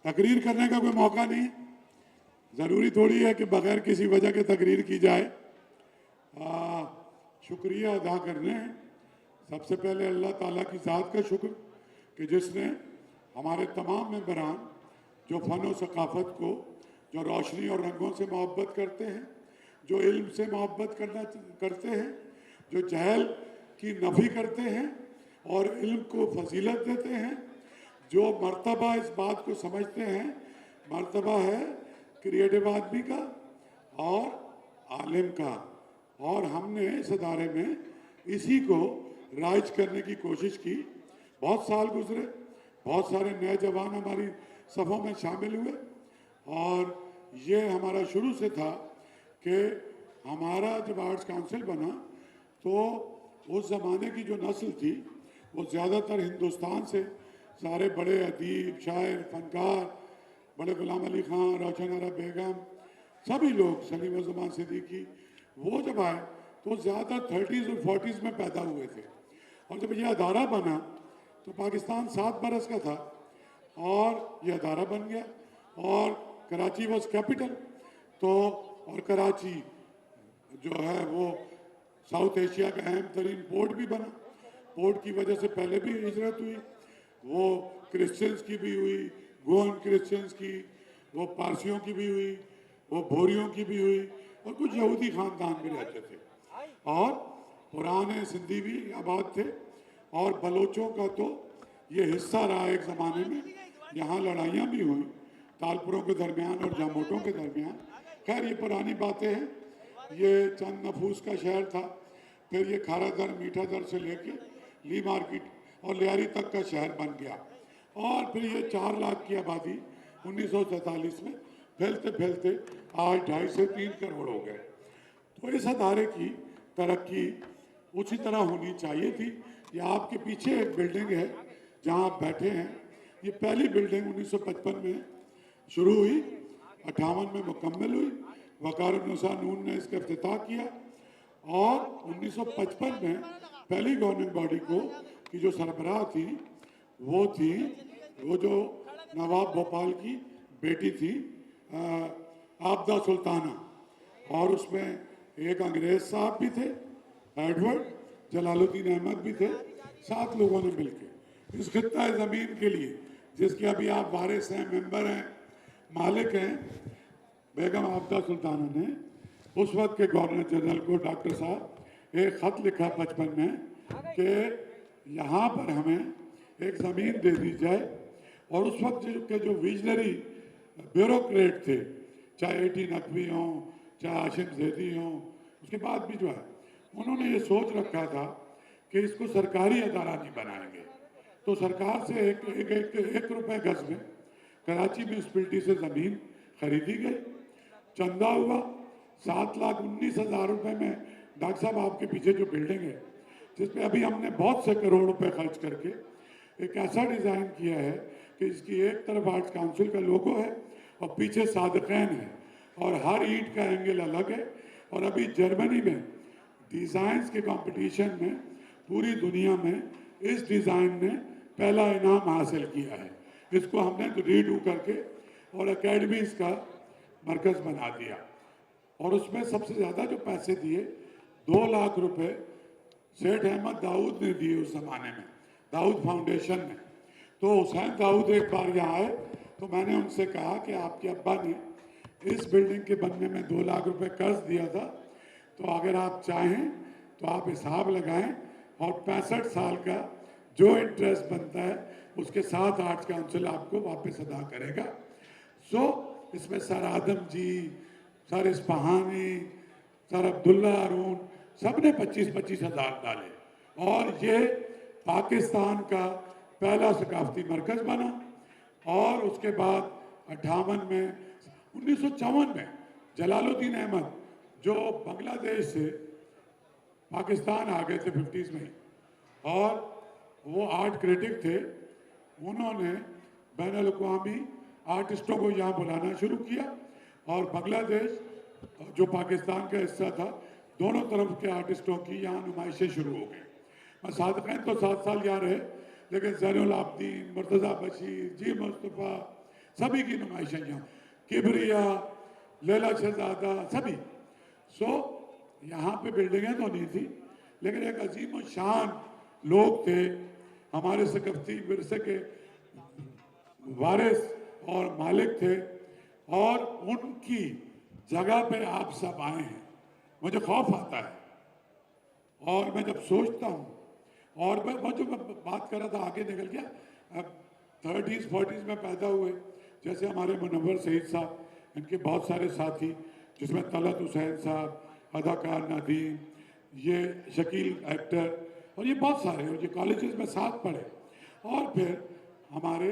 तकरीर करने का कोई मौका नहीं, ज़रूरी थोड़ी है कि बगैर किसी वजह के तकरीर की जाए। शुक्रिया अदा करने हैं सबसे पहले अल्लाह ताला की ज़ात का शुक्र कि जिसने हमारे तमाम मेंबरान जो फ़न और सकाफ़त को, जो रोशनी और रंगों से मोहब्बत करते हैं, जो इल्म से मोहब्बत करते हैं, जो जहल की नफ़ी करते हैं और इल्म को फजीलत देते हैं, जो मर्तबा इस बात को समझते हैं मर्तबा है क्रिएटिव आदमी का और आलिम का, और हमने इस अदारे में इसी को राइज करने की कोशिश की। बहुत साल गुजरे, बहुत सारे नए जवान हमारी सफ़ों में शामिल हुए और ये हमारा शुरू से था कि हमारा जब आर्ट्स काउंसिल बना तो उस ज़माने की जो नस्ल थी वो ज़्यादातर हिंदुस्तान से सारे बड़े अदीब, शायर, फनकार, बड़े गुलाम अली ख़ान, रोशन आरा बेगम, सभी लोग, सलीम ज़मान सिद्दीकी, वो जब आए तो ज़्यादा 30s और 40s में पैदा हुए थे। और जब ये अदारा बना तो पाकिस्तान 7 बरस का था और ये अदारा बन गया और कराची वॉज कैपिटल। तो और कराची जो है वो साउथ एशिया का अहम तरीन पोर्ट भी बना। पोर्ट की वजह से पहले भी हिजरत हुई, वो क्रिश्चियंस की भी हुई, गोवन क्रिश्चियंस की, वो पारसियों की भी हुई, वो भोरियों की भी हुई और कुछ यहूदी ख़ानदान भी रहते थे और पुराने सिंधी भी आबाद थे और बलोचों का तो ये हिस्सा रहा एक ज़माने में। यहाँ लड़ाइयाँ भी हुई तालपुरों के दरमियान और जामोटों के दरमियान। खैर ये पुरानी बातें हैं। ये चंद नफूस का शहर था, फिर ये खारा दर मीठा दर से लेके ली मार्केट और लियारी तक का शहर बन गया और फिर ये 4 लाख की आबादी 1947 में फैलते फैलते आज 2.5 से 3 करोड़ हो गए। तो इस अदारे की तरक्की उसी तरह होनी चाहिए थी। ये आपके पीछे एक बिल्डिंग है जहां आप बैठे हैं, ये पहली बिल्डिंग 1955 में शुरू हुई, 58 में मुकम्मल हुई। वक़ारुन्निसा नून ने इसका इफ्तिताह किया और 1955 में पहली गवर्निंग बॉडी को की जो सरबराह थी वो जो नवाब भोपाल की बेटी थी आबदा सुल्ताना, और उसमें एक अंग्रेज साहब भी थे, एडवर्ड, जलालुद्दीन अहमद भी थे। 7 लोगों ने मिलकर इस खित्ता ज़मीन के लिए, जिसके अभी आप वारिस हैं, मेंबर हैं, मालिक हैं, बेगम आबदा सुल्ताना ने उस वक्त के गवर्नर जनरल को डॉक्टर साहब एक ख़त लिखा 55 में कि यहाँ पर हमें एक ज़मीन दे दी जाए। और उस वक्त के जो विजनरी ब्यूरोक्रेट थे, चाहे एटी नकवी हों, चाहे आशिम जैदी हों, उसके बाद भी जो है उन्होंने ये सोच रखा था कि इसको सरकारी अदारा नहीं बनाएंगे। तो सरकार से एक रुपये गज में कराची म्यूनसिपलिटी से ज़मीन खरीदी गई, चंदा हुआ 7,19,000 रुपये में। डॉक्टर साहब आपके पीछे जो बिल्डिंग है जिसपे अभी हमने बहुत से करोड़ रुपए खर्च करके एक ऐसा डिज़ाइन किया है कि इसकी एक तरफ आर्ट्स काउंसिल का लोगो है और पीछे सादक़ैन है और हर ईंट का एंगल अलग है। और अभी जर्मनी में डिज़ाइंस के कंपटीशन में पूरी दुनिया में इस डिज़ाइन ने पहला इनाम हासिल किया है। इसको हमने रीडू करके और एकेडमीज़ का मरकज़ बना दिया और उसमें सबसे ज़्यादा जो पैसे दिए 2 लाख रुपए सेठ अहमद दाऊद ने दिए उस ज़माने में, दाऊद फाउंडेशन ने। तो हुसैन दाऊद एक बार यहाँ आए तो मैंने उनसे कहा कि आपके अब्बा ने इस बिल्डिंग के बनने में 2 लाख रुपए कर्ज दिया था, तो अगर आप चाहें तो आप हिसाब लगाएं और 65 साल का जो इंटरेस्ट बनता है उसके साथ आर्ट्स काउंसिल आपको वापस अदा करेगा। सो इसमें सर आदम जी, सर इस्फहानी, सर अब्दुल्ला अरून, सब ने 25-25 हज़ार डाले और ये पाकिस्तान का पहला सकाफती मरकज़ बना। और उसके बाद 58 में 1954 में जलालुद्दीन अहमद जो बांग्लादेश से पाकिस्तान आ गए थे 50s में और वो आर्ट क्रिटिक थे, उन्होंने बैनुल-अक़वामी आर्टिस्टों को यहाँ बुलाना शुरू किया और बांग्लादेश जो पाकिस्तान का हिस्सा था, दोनों तरफ के आर्टिस्टों की यहाँ नुमाइशें शुरू हो गई। सादक़ैन तो 7 साल यहाँ रहे, लेकिन ज़ैनुल आबदीन, मुर्तज़ा बशीर, जी मुस्तफ़ा, सभी की नुमाइशें यहाँ, किबरिया, लैला शहजादा, सभी। सो यहाँ पे बिल्डिंगें तो नहीं थी, लेकिन एक अजीम और शान लोग थे, हमारे सक़ाफ़ती विरसे के वारिस और मालिक थे, और उनकी जगह पे आप सब आए हैं। मुझे खौफ आता है, और मैं जब सोचता हूँ, और मैं जो बात कर रहा था आगे निकल गया, अब 30s 40s में पैदा हुए, जैसे हमारे मुनव्वर सईद साहब, इनके बहुत सारे साथी, जिसमें तलत हुसैन साहब, अदाकार नदीम, ये शकील एक्टर, और ये बहुत सारे, और ये कॉलेजेस में साथ पढ़े। और फिर हमारे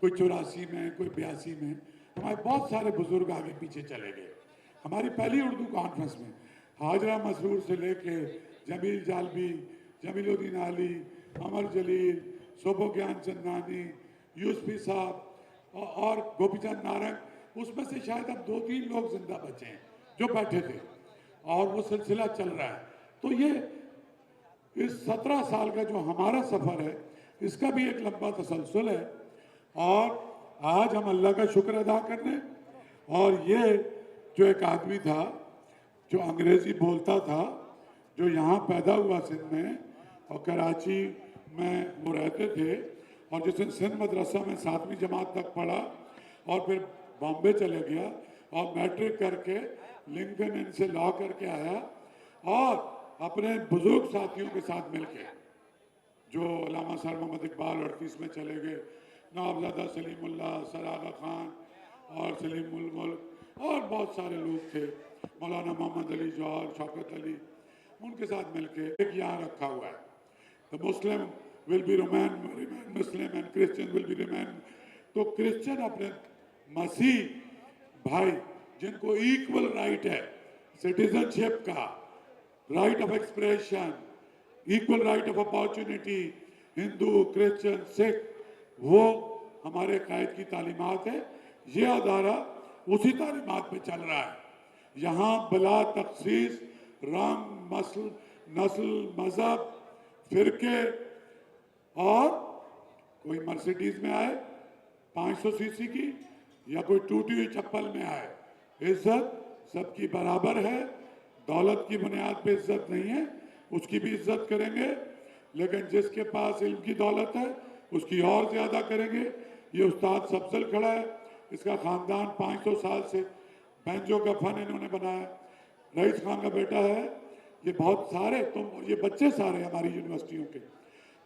कोई 84 में, कोई 82 में, हमारे बहुत सारे बुजुर्ग आगे पीछे चले गए। हमारी पहली उर्दू कॉन्फ्रेंस में हाजरा मसरूर से लेके जमील जालबी, जमीलुद्दीन आली, अमर जलील, शोभो ज्ञान चंदानी, यूसुफी साहब और गोपीचंद नारंग, उसमें से शायद अब 2-3 लोग जिंदा बचे हैं जो बैठे थे, और वो सिलसिला चल रहा है। तो ये इस 17 साल का जो हमारा सफ़र है, इसका भी एक लंबा तसलसल है, और आज हम अल्लाह का शुक्र अदा करने, और ये जो एक आदमी था जो अंग्रेज़ी बोलता था, जो यहाँ पैदा हुआ सिंध में, और कराची में वो रहते थे, और जिसने सिंध मदरसा में 7वीं जमात तक पढ़ा, और फिर बॉम्बे चले गया, और मैट्रिक करके लिंकन इन से लॉ करके आया, और अपने बुजुर्ग साथियों के साथ मिलके, जो अल्लामा सर मोहम्मद इकबाल 38 में चले गए, नवाबजादा सलीमुल्लाह, सर आगा खान और सलीमुल मुल्क, और बहुत सारे लोग थे, मौलाना मोहम्मद अली जौहर, शौकत अली, उनके साथ मिलके एक यहाँ रखा हुआ है, the Muslim will be remain Muslim and Christian will be remain. तो क्रिश्चियन अपने मसीह भाई, जिनको इक्वल राइट है सिटीजनशिप का, right of expression, equal right of opportunity, Hindu, Christian, Sikh, वो हमारे कायद की तालीमात है। ये अदारा उसी तालीमात पे चल रहा है। यहाँ बिला तखसीस रंग, नस्ल, मजहब, फिरके, और कोई मर्सिडीज में आए 500 सीसी की, या कोई टूटी हुई चप्पल में आए, इज्जत सबकी बराबर है। दौलत की बुनियाद पे इज्जत नहीं है, उसकी भी इज्जत करेंगे, लेकिन जिसके पास इल्म की दौलत है उसकी और ज़्यादा करेंगे। ये उस्ताद सफजल खड़ा है, इसका ख़ानदान 500 साल से बैंजो का फन इन्होंने बनाया, रईस खान का बेटा है, ये बहुत सारे, तुम ये बच्चे सारे हमारी यूनिवर्सिटियों के,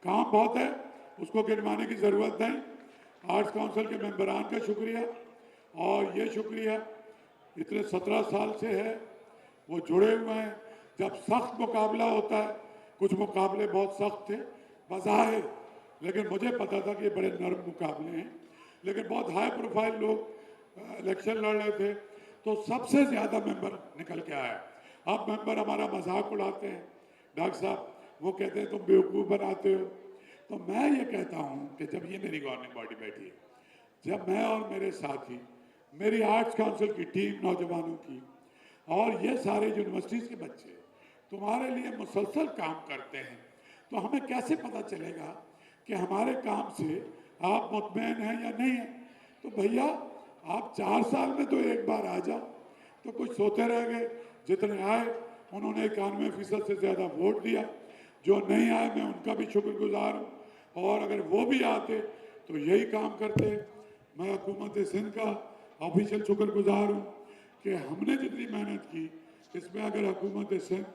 काम बहुत है, उसको गिनवाने की ज़रूरत नहीं। आर्ट्स काउंसिल के मेंबरान का शुक्रिया, और ये शुक्रिया इतने 17 साल से है, वो जुड़े हुए हैं। जब सख्त मुकाबला होता है, कुछ मुकाबले बहुत सख्त थे बज़ाहिर, लेकिन मुझे पता था कि ये बड़े नरम मुकाबले हैं, लेकिन बहुत हाई प्रोफाइल लोग इलेक्शन लड़ रहे थे, तो सबसे ज़्यादा मेंबर निकल के आया। अब मेंबर हमारा मजाक उड़ाते हैं, डॉक्टर साहब वो कहते हैं तुम बेवकूफ़ बनाते हो। तो मैं ये कहता हूँ कि जब ये मेरी गवर्निंग बॉडी बैठी है, जब मैं और मेरे साथी, मेरी आर्ट्स काउंसिल की टीम नौजवानों की, और ये सारे यूनिवर्सिटीज़ के बच्चे तुम्हारे लिए मुसलसल काम करते हैं, तो हमें कैसे पता चलेगा कि हमारे काम से आप मुतमईन हैं या नहीं हैं? तो भैया आप 4 साल में तो एक बार आ जाओ। तो कुछ सोते रह गए, जितने आए उन्होंने 91% से ज़्यादा वोट दिया, जो नहीं आए मैं उनका भी शुक्रगुजार हूँ, और अगर वो भी आते तो यही काम करते। मैं हुकूमत सिंध का ऑफिशियल शुक्रगुजार हूँ कि हमने जितनी मेहनत की, इसमें अगर हुकूमत सिंध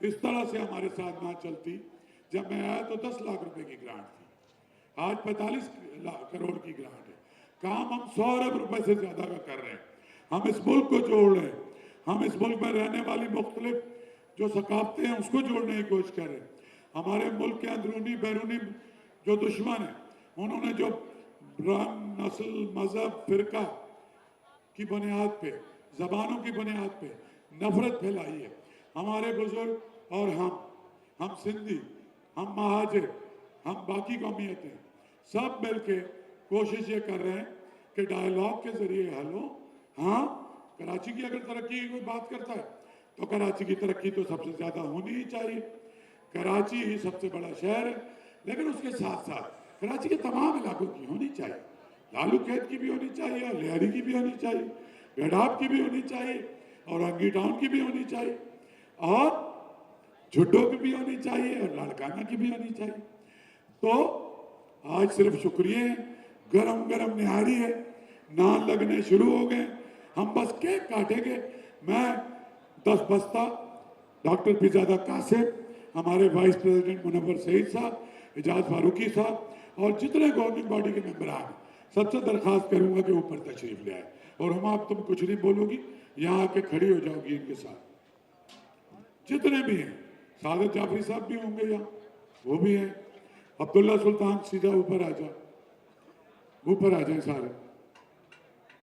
इस तरह से हमारे साथ ना चलती, जब मैं आया तो 10 लाख रुपए की ग्रांट थी, आज 45 करोड़ की ग्रांट है। काम हम 100 अरब रुपए से ज़्यादा का कर रहे हैं। हम इस मुल्क को जोड़ रहे हैं, हम इस मुल्क में रहने वाली मुख्तलिफ जो सकाफतें हैं उसको जोड़ने की कोशिश कर रहे हैं। हमारे मुल्क के अंदरूनी बैरूनी जो दुश्मन हैं, उन्होंने जो रंग, नस्ल, मजहब, फिरका की बुनियाद पे, ज़बानों की बुनियाद पे नफरत फैलाई है, हमारे बुजुर्ग और हम सिंधी, हम महाजिर, हम बाकी कौमियतें सब मिलके कोशिश ये कर रहे हैं कि डायलॉग के जरिए हल हो। हाँ, कराची की अगर तरक्की की कोई बात करता है तो कराची की तरक्की तो सबसे ज़्यादा होनी ही चाहिए। कराची ही सबसे बड़ा शहर है, लेकिन उसके साथ साथ कराची के तमाम इलाकों की होनी चाहिए। लालू कैद की भी होनी चाहिए, और लियारी की भी होनी चाहिए, गडाफ की भी होनी चाहिए, और अंगी टाउन की भी होनी चाहिए, और झुड्डो की भी होनी चाहिए, और लाड़काना की भी होनी चाहिए। तो आज सिर्फ शुक्रिया है, गरम गरम निहारी है, नान लगने शुरू हो गए, हम बस केक काटेंगे। मैं 10 बस्ता डॉक्टर पिजादा कासिम, हमारे वाइस प्रेसिडेंट मुनव्वर सईद साहब, एजाज फारूकी साहब और जितने गवर्निंग बॉडी के मेंबर आए, सबसे दरखास्त करूंगा कि ऊपर तशरीफ ले आए। और हम आप तुम कुछ नहीं बोलोगी, यहाँ आके खड़ी हो जाओगी इनके साथ, जितने भी हैं। सादत जाफरी साहब भी होंगे यहाँ, वो भी हैं। अब्दुल्ला सुल्तान सीधा ऊपर आ जाए, ऊपर आ जाए सारे।